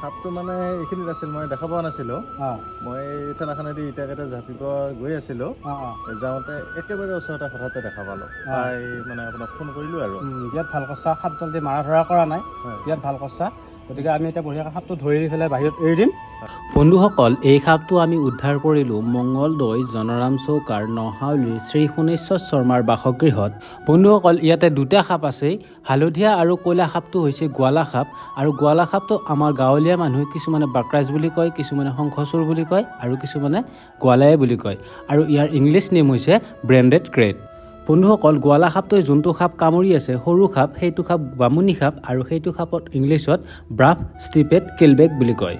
সাপটো মানে এইখিনিত আছিল, মই দেখা পোৱা নাছিলোঁ। মই থানাখনেদি ইটাকেইটা জাপিব গৈ আছিলোঁ, যাওঁতে একেবাৰে ওচৰতে হঠাতে দেখা পালোঁ। তাই মানে আপোনাক ফোন কৰিলোঁ আৰু। বিৰাট ভাল কৈছা, সাপ জলদি মাৰা ধৰা কৰা নাই, বিৰাট ভাল কৈছা। গতিকে আমি এতিয়া বঢ়িয়াকৈ সাপটো ধৰি পেলাই বাহিৰত এৰি দিম। বন্ধুসকল, এই সাপটো আমি উদ্ধাৰ কৰিলোঁ মংগলদৈ জনৰাম চৌকাৰ নহাউলিৰ শ্ৰী শুনেশ্বৰ শৰ্মাৰ বাসগৃহত। বন্ধুসকল, ইয়াতে দুটা সাপ আছে, হালধীয়া আৰু ক'লা সাপটো হৈছে গোৱালা সাপ। আৰু গোৱালা সাপটো আমাৰ গাঁৱলীয়া মানুহে কিছুমানে বাকৰাজ বুলি কয়, কিছুমানে শংখচুৰ বুলি কয় আৰু কিছুমানে গোৱালাই বুলি কয়। আৰু ইয়াৰ ইংলিছ নেম হৈছে ব্ৰেণ্ডেড ক্ৰেট। বন্ধুসকল, গোৱালা সাপটোৱে যোনটো সাপ কামুৰি আছে সৰু সাপ, সেইটো সাপ বামুণী সাপ আৰু সেইটো সাপত ইংলিছত ব্ৰাফ ষ্টিপেড কিলবেক বুলি কয়।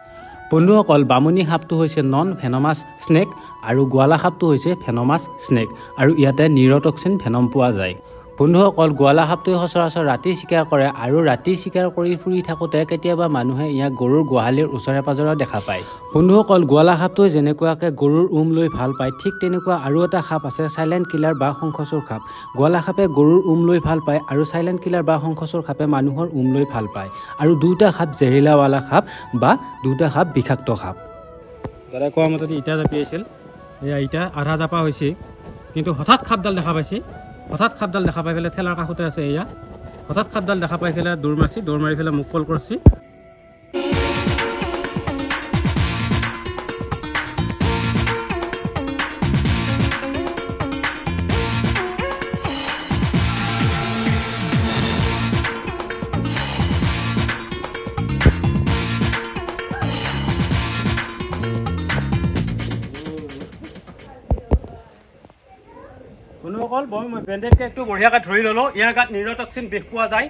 বন্ধুসকল, বামুণী সাপটো হৈছে নন ভেনমাছ স্নেক আৰু গোৱালা সাপটো হৈছে ভেনমাছ স্নেক, আৰু ইয়াতে নিউৰটক্সিন ভেনম পোৱা যায়। বন্ধুসকল, গোৱালা সাপটোৱে সচৰাচৰ ৰাতি চিকাৰ কৰে আৰু ৰাতি চিকাৰ কৰি ফুৰি থাকোঁতে কেতিয়াবা মানুহে ইয়াক গৰুৰ গোহালিৰ ওচৰে পাজৰে দেখা পায়। বন্ধুসকল, গোৱালা সাপটোৱে যেনেকুৱাকৈ গৰুৰ লৈ ভাল পায়, ঠিক তেনেকুৱা আৰু এটা সাপ আছে চাইলেণ্ট কিলাৰ বা শংখচুৰ সাপ। গোৱালা সাপে গৰুৰ লৈ ভাল পায় আৰু চাইলেণ্ট কিলাৰ বা শংখচুৰ সাপে মানুহৰ লৈ ভাল পায়। আৰু দুটা সাপ জেৰিলাৱালা সাপ বা দুটা সাপ বিষাক্ত সাপ। দাদা কোৱা মতে ইটা জাপি আছিল, এয়া ইটা আধা জাপা হৈছে, কিন্তু হঠাৎ সাপডাল দেখা পাইছে। হঠাৎ সাপডাল দেখা পাই পেলাই ঠেলাৰ কাষতে আছে, এয়া হঠাৎ সাপডাল দেখা পাই পেলাই দৌৰ মাৰি পেলাই মোক কল কৰিছে। বন্ধুসকল, মই ব্ৰেণ্ডেড কেকটো বঢ়িয়াকৈ ধৰি ল'লোঁ। ইয়াৰ গাত নিউৰটক্সিন বিষ পোৱা যায়,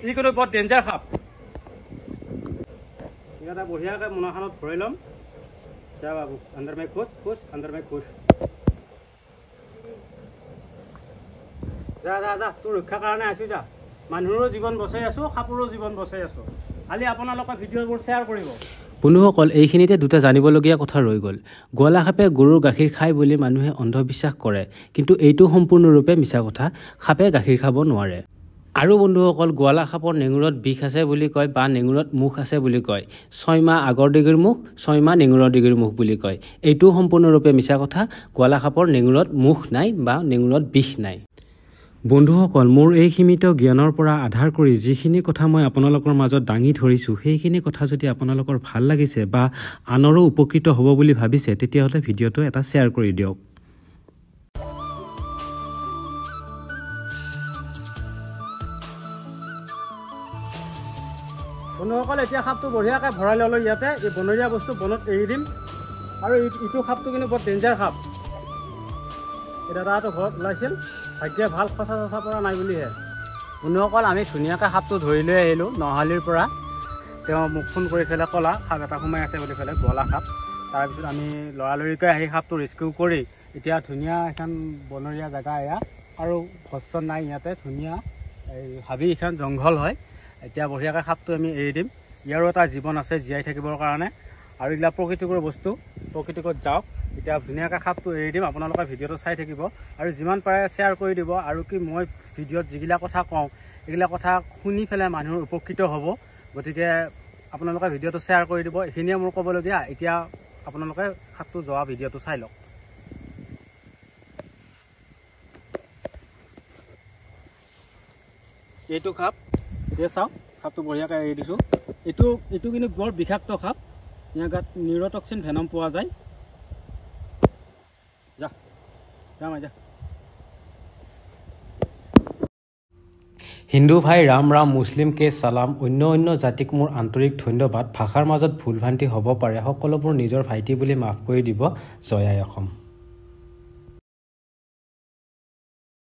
ই কোনো বৰ ডেঞ্জাৰ সাপ। ইয়াতে বঢ়িয়াকৈ মোনাখনত ধৰি ল'ম। যা বাবু, আণ্ডাৰ মাই খুচ খুচ, আণ্ডাৰ মাই খুচ। যা যা যা, তোৰ ৰক্ষাৰ কাৰণে আছোঁ, যা। মানুহৰো জীৱন বচাই আছোঁ, সাপৰো জীৱন বচাই আছোঁ। খালি আপোনালোকে ভিডিঅ'বোৰ শ্বেয়াৰ কৰিব। বন্ধুসকল, এইখিনিতে দুটা জানিবলগীয়া কথা ৰৈ গ'ল। গোৱালা সাপে গৰুৰ গাখীৰ খায় বুলি মানুহে অন্ধবিশ্বাস কৰে, কিন্তু এইটো সম্পূৰ্ণৰূপে মিছা কথা। সাপে গাখীৰ খাব নোৱাৰে। আৰু বন্ধুসকল, গোৱালা সাপৰ নেঙুৰত বিষ আছে বুলি কয় বা নেঙুৰত মুখ আছে বুলি কয়। 6 মাহ আগৰ ডিগিৰ মুখ, 6 মাহ নেঙুৰৰ ডিগিৰ মুখ বুলি কয়। এইটো সম্পূৰ্ণৰূপে মিছা কথা। গোৱালা সাপৰ নেঙুৰত মুখ নাই বা নেঙুৰত বিষ নাই। বন্ধুসকল, মোৰ এই সীমিত জ্ঞানৰ পৰা আধাৰ কৰি যিখিনি কথা মই আপোনালোকৰ মাজত দাঙি ধৰিছোঁ, সেইখিনি কথা যদি আপোনালোকৰ ভাল লাগিছে বা আনৰো উপকৃত হ'ব বুলি ভাবিছে, তেতিয়াহ'লে ভিডিঅ'টো এটা শ্বেয়াৰ কৰি দিয়ক। বন্ধুসকল, এতিয়া সাপটো বঢ়িয়াকৈ ভৰাই ল'লোঁ ইয়াতে। এই বনৰীয়া বস্তু বনত এৰি দিম। আৰু ইটো সাপটো কিন্তু বৰ ডেঞ্জাৰ সাপ। এই দাদাটো ঘৰত ওলাইছিল, ভাগ্যে ভাল, খচা চচা পৰা নাই বুলিহে। বন্ধুসকল, আমি ধুনীয়াকৈ সাপটো ধৰি লৈ আহিলোঁ নহালিৰ পৰা। তেওঁ মোক ফোন কৰি পেলাই ক'লা সাপ এটা সোমাই আছে বুলি পেলাই, গোৱালা সাপ। তাৰপিছত আমি লৰালৰিকৈ আহি সাপটো ৰেস্কিউ কৰি এতিয়া ধুনীয়া এখন বনৰীয়া জেগা এয়া, আৰু গছ নাই ইয়াতে, ধুনীয়া এই হাবি এখন জংঘল হয়। এতিয়া বঢ়িয়াকৈ সাপটো আমি এৰি দিম। ইয়াৰো এটা জীৱন আছে জীয়াই থাকিবৰ কাৰণে, আৰু এইবিলাক প্ৰকৃতিকৰ বস্তু, প্ৰকৃতিকত যাওক। এতিয়া ধুনীয়াকৈ সাপটো এৰি দিম। আপোনালোকে ভিডিঅ'টো চাই থাকিব আৰু যিমান পাৰে শ্বেয়াৰ কৰি দিব। আৰু কি, মই ভিডিঅ'ত যিগিলা কথা কওঁ, এইগিলা কথা শুনি পেলাই মানুহৰ উপকৃত হ'ব। গতিকে আপোনালোকে ভিডিঅ'টো শ্বেয়াৰ কৰি দিব। এইখিনিয়ে মোৰ ক'বলগীয়া। এতিয়া আপোনালোকে সাপটো যোৱা ভিডিঅ'টো চাই লওক। এইটো সাপ, এতিয়া চাওক, সাপটো বঢ়িয়াকৈ এৰি দিছোঁ। এইটো কিন্তু বৰ বিষাক্ত সাপ। ইয়াৰ গাত নিউৰটক্সিন ভেনম পোৱা যায়। যা যা মাই যা। হিন্দু ভাই ৰাম ৰাম, মুছলিম কে চালাম, অন্য জাতিক মোৰ আন্তৰিক ধন্যবাদ। ভাষাৰ মাজত ভুল ভ্ৰান্তি হ'ব পাৰে, সকলোবোৰ নিজৰ ভাইটি বুলি মাফ কৰি দিব। জয় আই অসম।